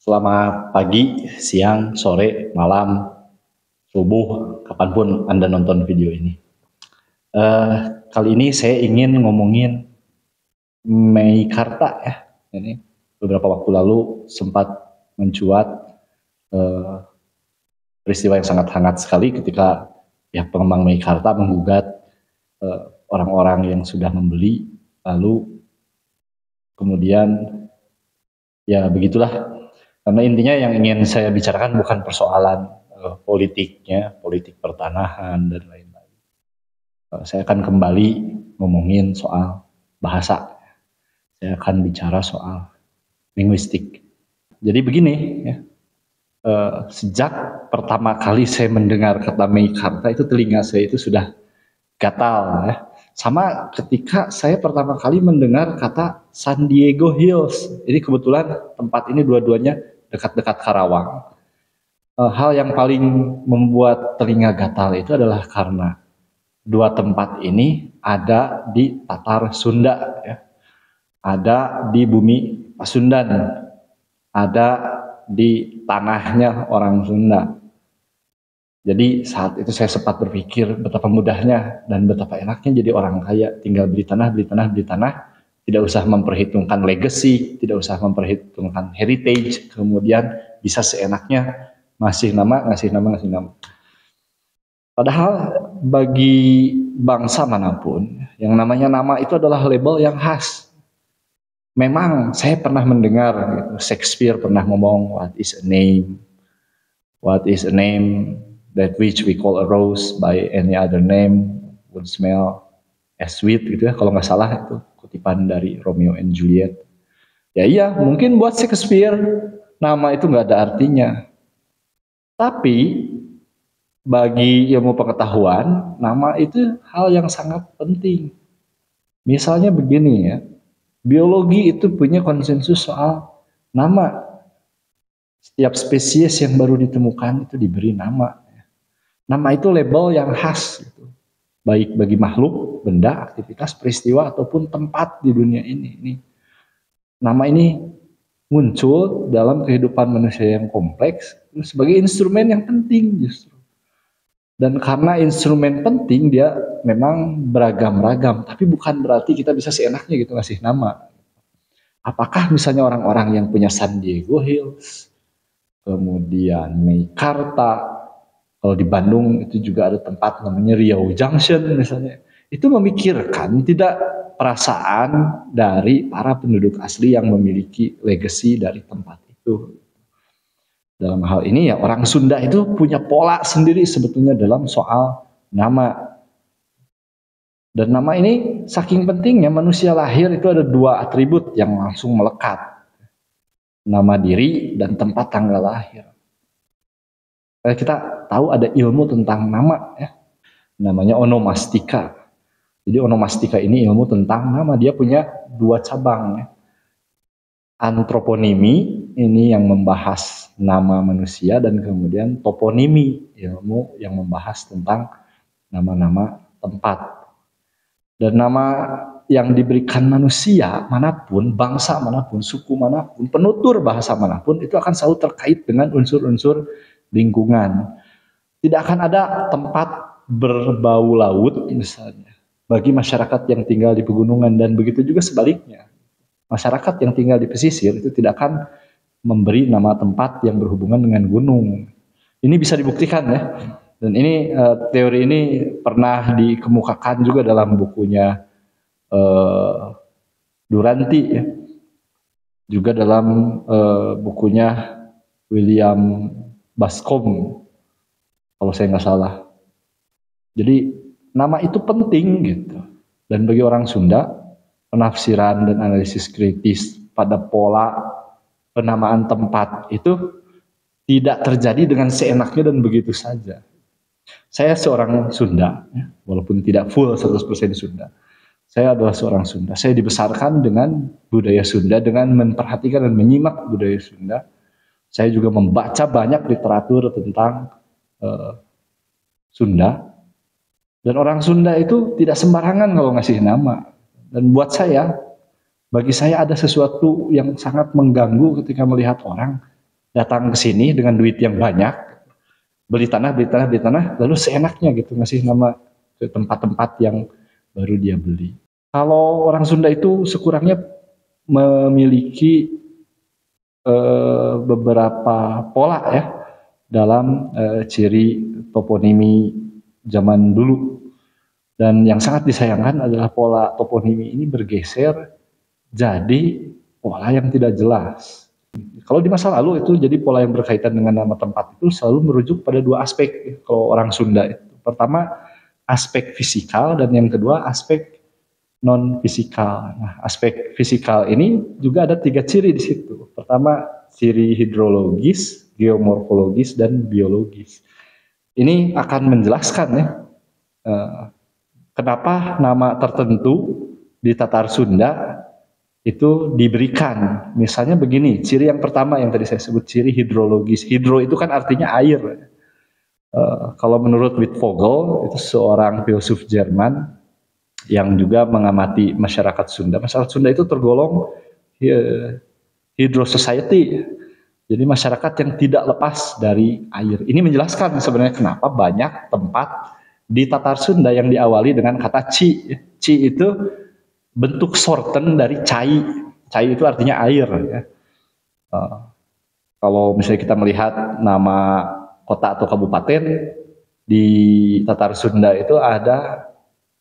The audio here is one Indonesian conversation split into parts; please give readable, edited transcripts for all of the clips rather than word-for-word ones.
Selamat pagi, siang, sore, malam, subuh, kapanpun Anda nonton video ini. Eh, Kali ini saya ingin ngomongin Meikarta ya. Ini beberapa waktu lalu sempat mencuat eh, peristiwa yang sangat hangat sekali ketika pihak pengembang Meikarta menggugat eh, orang-orang yang sudah membeli, lalu kemudian ya begitulah. Karena intinya yang ingin saya bicarakan bukan persoalan politiknya, politik pertanahan dan lain-lain. Saya akan kembali ngomongin soal bahasa. Saya akan bicara soal linguistik. Jadi begini, ya, sejak pertama kali saya mendengar kata Meikarta itu telinga saya itu sudah gatal. Ya. Sama ketika saya pertama kali mendengar kata San Diego Hills. Ini kebetulan tempat ini dua-duanya dekat-dekat Karawang. Hal yang paling membuat telinga gatal itu adalah karena dua tempat ini ada di Tatar Sunda, ya. Ada di bumi Pasundan, ada di tanahnya orang Sunda. Jadi saat itu saya sempat berpikir betapa mudahnya dan betapa enaknya jadi orang kaya, tinggal beli tanah, beli tanah, beli tanah, tidak usah memperhitungkan legacy, tidak usah memperhitungkan heritage, kemudian bisa seenaknya ngasih nama, ngasih nama, ngasih nama. Padahal bagi bangsa manapun, yang namanya nama itu adalah label yang khas. Memang saya pernah mendengar gitu, Shakespeare pernah ngomong what is a name, what is a name that which we call a rose by any other name would smell as sweet gitu ya, kalau nggak salah itu kutipan dari Romeo and Juliet. Ya iya, mungkin buat Shakespeare nama itu nggak ada artinya. Tapi bagi ilmu pengetahuan, nama itu hal yang sangat penting. Misalnya begini ya, biologi itu punya konsensus soal nama. Setiap spesies yang baru ditemukan itu diberi nama. Nama itu label yang khas, gitu. Baik bagi makhluk, benda, aktivitas, peristiwa, ataupun tempat di dunia ini. Nama ini muncul dalam kehidupan manusia yang kompleks sebagai instrumen yang penting justru. Dan karena instrumen penting dia memang beragam-ragam, tapi bukan berarti kita bisa seenaknya gitu ngasih nama. Apakah misalnya orang-orang yang punya San Diego Hills, kemudian Meikarta, kalau di Bandung itu juga ada tempat namanya Riau Junction misalnya, itu memikirkan tidak perasaan dari para penduduk asli yang memiliki legacy dari tempat itu. Dalam hal ini ya orang Sunda itu punya pola sendiri sebetulnya dalam soal nama. Dan nama ini saking pentingnya manusia lahir itu ada dua atribut yang langsung melekat. Nama diri dan tempat tanggal lahir. Kita tahu ada ilmu tentang nama ya. Namanya onomastika. Jadi onomastika ini ilmu tentang nama. Dia punya dua cabang ya. Antroponimi ini yang membahas nama manusia, dan kemudian toponimi, ilmu yang membahas tentang nama-nama tempat. Dan nama yang diberikan manusia manapun, bangsa manapun, suku manapun, penutur bahasa manapun, itu akan selalu terkait dengan unsur-unsur lingkungan. Tidak akan ada tempat berbau laut misalnya bagi masyarakat yang tinggal di pegunungan, dan begitu juga sebaliknya. Masyarakat yang tinggal di pesisir itu tidak akan memberi nama tempat yang berhubungan dengan gunung. Ini bisa dibuktikan ya. Dan ini teori ini pernah dikemukakan juga dalam bukunya Duranti ya. Juga dalam bukunya William Bascom kalau saya nggak salah. Jadi nama itu penting gitu. Dan bagi orang Sunda, penafsiran dan analisis kritis pada pola penamaan tempat itu tidak terjadi dengan seenaknya dan begitu saja. Saya seorang Sunda, walaupun tidak full 100% Sunda. Saya adalah seorang Sunda. Saya dibesarkan dengan budaya Sunda, dengan memperhatikan dan menyimak budaya Sunda. Saya juga membaca banyak literatur tentang Sunda. Dan orang Sunda itu tidak sembarangan kalau ngasih nama. Dan buat saya, bagi saya ada sesuatu yang sangat mengganggu ketika melihat orang datang ke sini dengan duit yang banyak, beli tanah, beli tanah, beli tanah, lalu seenaknya gitu ngasih nama ke tempat-tempat yang baru dia beli. Kalau orang Sunda itu sekurangnya memiliki beberapa pola ya dalam ciri toponimi zaman dulu. Dan yang sangat disayangkan adalah pola toponimi ini bergeser jadi pola yang tidak jelas. Kalau di masa lalu itu jadi pola yang berkaitan dengan nama tempat itu selalu merujuk pada dua aspek kalau orang Sunda itu. Pertama aspek fisikal dan yang kedua aspek non fisikal. Nah, aspek fisikal ini juga ada 3 ciri di situ. Pertama ciri hidrologis, geomorfologis dan biologis. Ini akan menjelaskan ya kenapa nama tertentu di Tatar Sunda itu diberikan. Misalnya begini, ciri yang pertama yang tadi saya sebut ciri hidrologis. Hidro itu kan artinya air. Kalau menurut Wittfogel, itu seorang filsuf Jerman yang juga mengamati masyarakat Sunda. Masyarakat Sunda itu tergolong hydro society. Jadi masyarakat yang tidak lepas dari air. Ini menjelaskan sebenarnya kenapa banyak tempat di Tatar Sunda yang diawali dengan kata ci. Ci itu bentuk shorten dari cai. Cai itu artinya air. Ya. Kalau misalnya kita melihat nama kota atau kabupaten di Tatar Sunda itu ada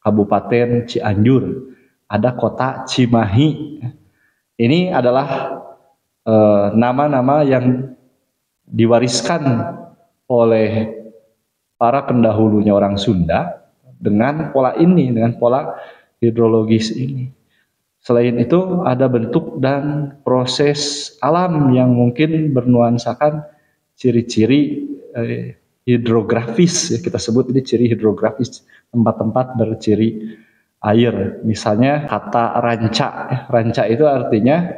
Kabupaten Cianjur, ada kota Cimahi. Ini adalah nama-nama yang diwariskan oleh para pendahulunya orang Sunda dengan pola ini, dengan pola hidrologis ini. Selain itu ada bentuk dan proses alam yang mungkin bernuansakan ciri-ciri hidrografis, ya kita sebut ini ciri hidrografis, tempat-tempat berciri air. Misalnya kata ranca, ranca itu artinya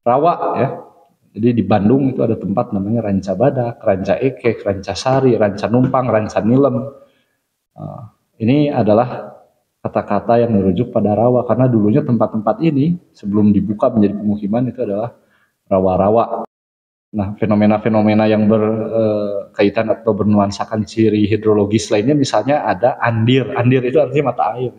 rawa ya. Jadi di Bandung itu ada tempat namanya Ranca Badak, Ranca Ekek, Ranca Sari, Ranca Numpang, Ranca Nilem. Ini adalah kata-kata yang merujuk pada rawa karena dulunya tempat-tempat ini sebelum dibuka menjadi pemukiman itu adalah rawa-rawa. Nah, fenomena-fenomena yang berkaitan atau bernuansakan ciri hidrologis lainnya misalnya ada Andir. Andir itu artinya mata air.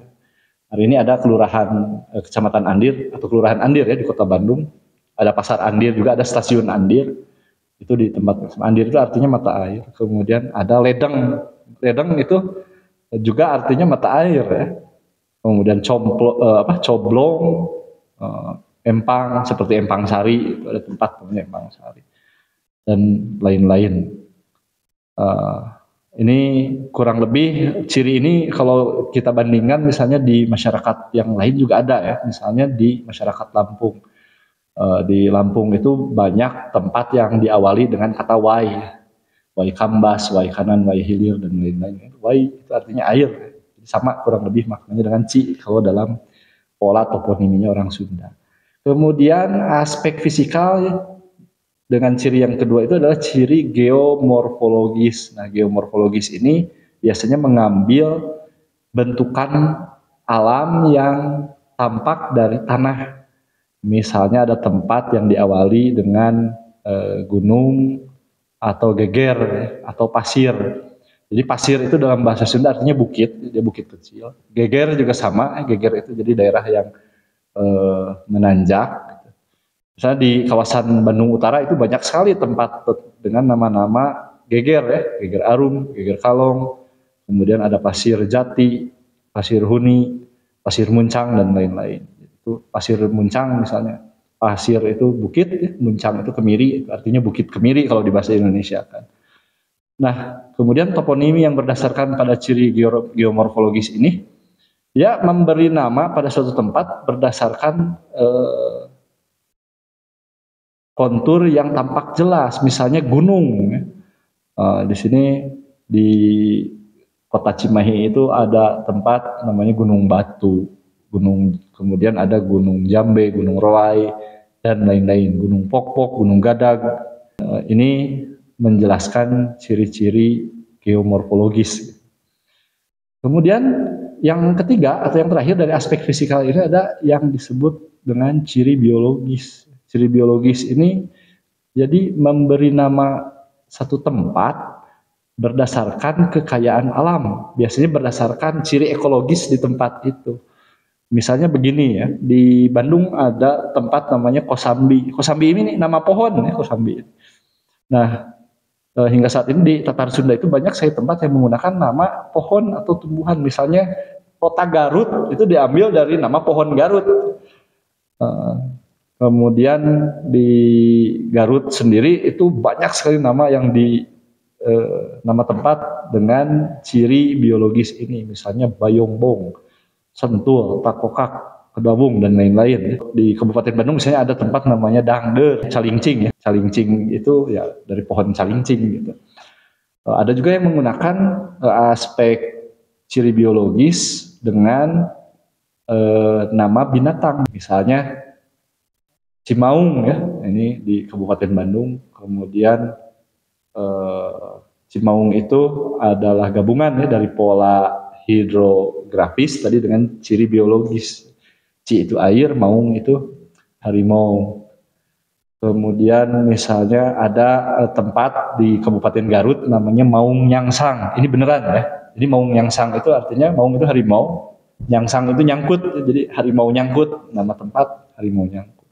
Hari ini ada kelurahan Kecamatan Andir atau Kelurahan Andir ya di Kota Bandung. Ada pasar Andir juga, ada stasiun Andir. Itu di tempat Andir itu artinya mata air. Kemudian ada Ledeng. Ledeng itu juga artinya mata air ya. Kemudian Coblong, Empang seperti Empang Sari, itu ada tempat namanya Empang Sari dan lain-lain. Ini kurang lebih ciri ini kalau kita bandingkan misalnya di masyarakat yang lain juga ada ya, misalnya di masyarakat Lampung. Di Lampung itu banyak tempat yang diawali dengan kata wai, wai kambas, wai kanan, wai hilir dan lain-lain. Wai itu artinya air. Sama kurang lebih maknanya dengan ci kalau dalam pola toponiminya orang Sunda. Kemudian aspek fisikal dengan ciri yang kedua itu adalah ciri geomorfologis. Nah, geomorfologis ini biasanya mengambil bentukan alam yang tampak dari tanah. Misalnya ada tempat yang diawali dengan gunung atau geger atau pasir. Jadi pasir itu dalam bahasa Sunda artinya bukit, dia bukit kecil. Geger juga sama, geger itu jadi daerah yang menanjak. Misalnya di kawasan Bandung Utara itu banyak sekali tempat dengan nama-nama geger ya, geger Arum, geger Kalong, kemudian ada pasir Jati, pasir Huni, pasir Muncang dan lain-lain. Itu pasir Muncang misalnya, pasir itu bukit, ya, Muncang itu kemiri, artinya bukit kemiri kalau di bahasa Indonesia kan. Nah, kemudian toponimi yang berdasarkan pada ciri geomorfologis ini, dia memberi nama pada suatu tempat berdasarkan kontur yang tampak jelas, misalnya gunung. Di sini di Kota Cimahi itu ada tempat namanya Gunung Batu, kemudian ada Gunung Jambe, Gunung Roai, dan lain-lain, Gunung Pokpok, Gunung Gadag. Ini menjelaskan ciri-ciri geomorfologis. Kemudian yang ketiga atau yang terakhir dari aspek fisikal ini ada yang disebut dengan ciri biologis. Ciri biologis ini Jadi memberi nama satu tempat berdasarkan kekayaan alam, biasanya berdasarkan ciri ekologis di tempat itu. Misalnya begini ya, di Bandung ada tempat namanya Kosambi. Kosambi ini nama pohon ya, Kosambi. Nah, hingga saat ini di Tatar Sunda itu banyak saya tempat yang menggunakan nama pohon atau tumbuhan. Misalnya kota Garut itu diambil dari nama pohon Garut. Kemudian di Garut sendiri itu banyak sekali nama yang nama tempat dengan ciri biologis ini. Misalnya Bayongbong, Sentul, Takokak, Kedawung, dan lain-lain. Di Kabupaten Bandung misalnya ada tempat namanya Dangder, Calingcing ya. Calingcing itu ya dari pohon calingcing gitu. Ada juga yang menggunakan aspek ciri biologis dengan nama binatang. Misalnya Cimaung ya, ini di Kabupaten Bandung. Kemudian Cimaung itu adalah gabungan ya dari pola hidrografis tadi dengan ciri biologis. Ci itu air, maung itu harimau. Kemudian misalnya ada tempat di Kabupaten Garut namanya Maung Nyangsang. Ini beneran ya. Jadi Maung Nyangsang itu artinya maung itu harimau, nyangsang itu nyangkut. Jadi harimau nyangkut, nama tempat harimau nyangkut.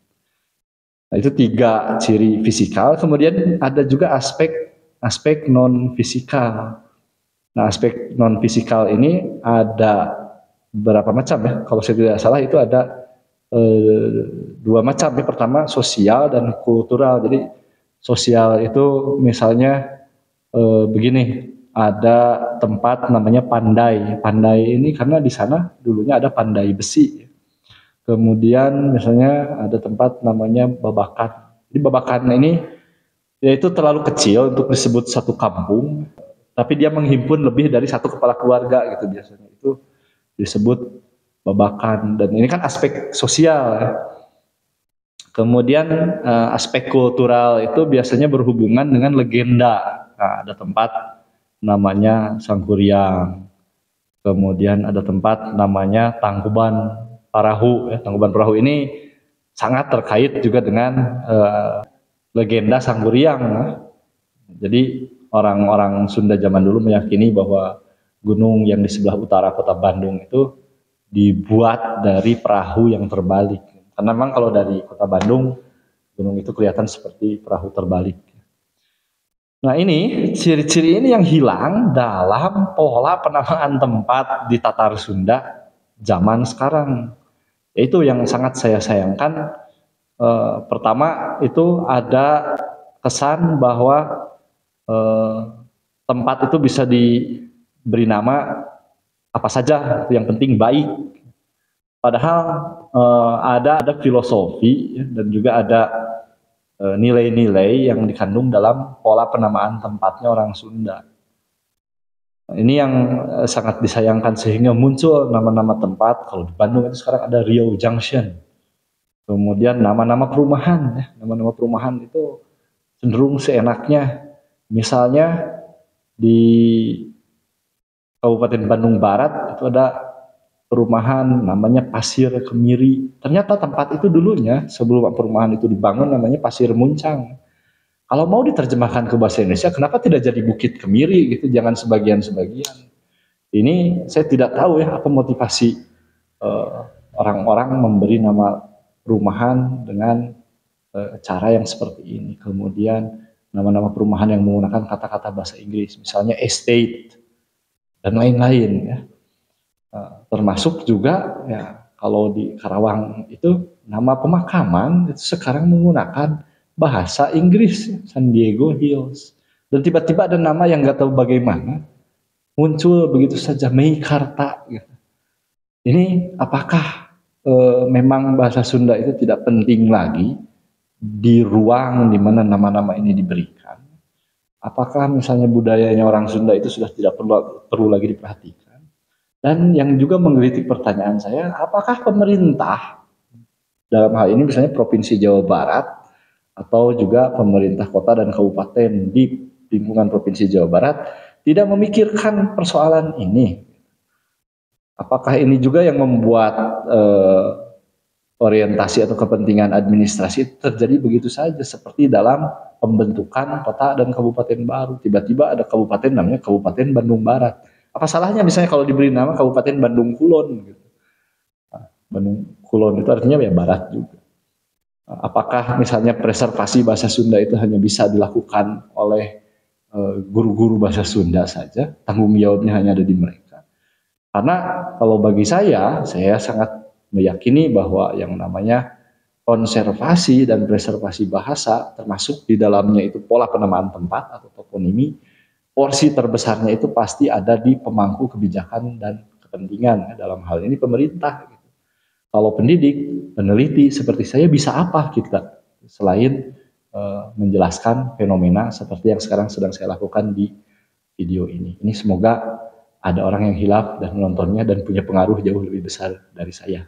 Nah, itu 3 ciri fisikal. Kemudian ada juga aspek non fisikal. Nah, aspek non fisikal ini ada berapa macam ya? Kalau saya tidak salah itu ada 2 macam ya. Pertama sosial dan kultural. Jadi sosial itu misalnya begini, ada tempat namanya Pandai. Pandai ini karena di sana dulunya ada pandai besi. Kemudian misalnya ada tempat namanya Babakan. Jadi Babakan ini yaitu terlalu kecil untuk disebut satu kampung, tapi dia menghimpun lebih dari satu kepala keluarga gitu biasanya. Itu disebut Babakan, dan ini kan aspek sosial ya. Kemudian aspek kultural itu biasanya berhubungan dengan legenda. Nah, ada tempat namanya Sangkuriang. Kemudian ada tempat namanya Tangkuban Parahu. Ya. Tangkuban Parahu ini sangat terkait juga dengan legenda Sangkuriang. Ya. Jadi orang-orang Sunda zaman dulu meyakini bahwa gunung yang di sebelah utara kota Bandung itu dibuat dari perahu yang terbalik. Karena memang kalau dari kota Bandung, gunung itu kelihatan seperti perahu terbalik. Nah ini, ciri-ciri ini yang hilang dalam pola penamaan tempat di Tatar Sunda zaman sekarang. Itu yang sangat saya sayangkan. Pertama itu ada kesan bahwa tempat itu bisa diberi nama apa saja, yang penting baik. Padahal ada filosofi dan juga ada nilai-nilai yang dikandung dalam pola penamaan tempatnya orang Sunda. Ini yang sangat disayangkan sehingga muncul nama-nama tempat. Kalau di Bandung itu sekarang ada Riau Junction. Kemudian nama-nama perumahan, ya. Nama-nama perumahan itu cenderung seenaknya. Misalnya di Kabupaten Bandung Barat itu ada perumahan namanya Pasir Kemiri. Ternyata tempat itu dulunya sebelum perumahan itu dibangun namanya Pasir Muncang. Kalau mau diterjemahkan ke bahasa Indonesia, kenapa tidak jadi Bukit Kemiri gitu? Jangan sebagian-sebagian. Ini saya tidak tahu ya apa motivasi orang-orang memberi nama perumahan dengan cara yang seperti ini. Kemudian nama-nama perumahan yang menggunakan kata-kata bahasa Inggris, misalnya estate dan lain-lain ya. Termasuk juga ya kalau di Karawang itu nama pemakaman itu sekarang menggunakan bahasa Inggris, San Diego Hills, dan tiba-tiba ada nama yang nggak tahu bagaimana muncul begitu saja, Meikarta gitu. Ini apakah memang bahasa Sunda itu tidak penting lagi di ruang di mana nama-nama ini diberikan? Apakah misalnya budayanya orang Sunda itu sudah tidak perlu lagi diperhatikan? Dan yang juga menggelitik pertanyaan saya, apakah pemerintah dalam hal ini misalnya Provinsi Jawa Barat atau juga pemerintah kota dan kabupaten di lingkungan Provinsi Jawa Barat tidak memikirkan persoalan ini? Apakah ini juga yang membuat orientasi atau kepentingan administrasi terjadi begitu saja, seperti dalam pembentukan kota dan kabupaten baru. Tiba-tiba ada kabupaten namanya Kabupaten Bandung Barat. Apa salahnya misalnya kalau diberi nama Kabupaten Bandung Kulon gitu. Bandung Kulon itu artinya ya barat juga. Apakah misalnya preservasi bahasa Sunda itu hanya bisa dilakukan oleh guru-guru bahasa Sunda saja, tanggung jawabnya hanya ada di mereka. Karena kalau bagi saya sangat meyakini bahwa yang namanya konservasi dan preservasi bahasa, termasuk di dalamnya itu pola penamaan tempat atau toponimi, porsi terbesarnya itu pasti ada di pemangku kebijakan dan kepentingan. Dalam hal ini pemerintah. Kalau pendidik, peneliti seperti saya bisa apa kita selain menjelaskan fenomena seperti yang sekarang sedang saya lakukan di video ini. Ini semoga ada orang yang hilaf dan menontonnya dan punya pengaruh jauh lebih besar dari saya.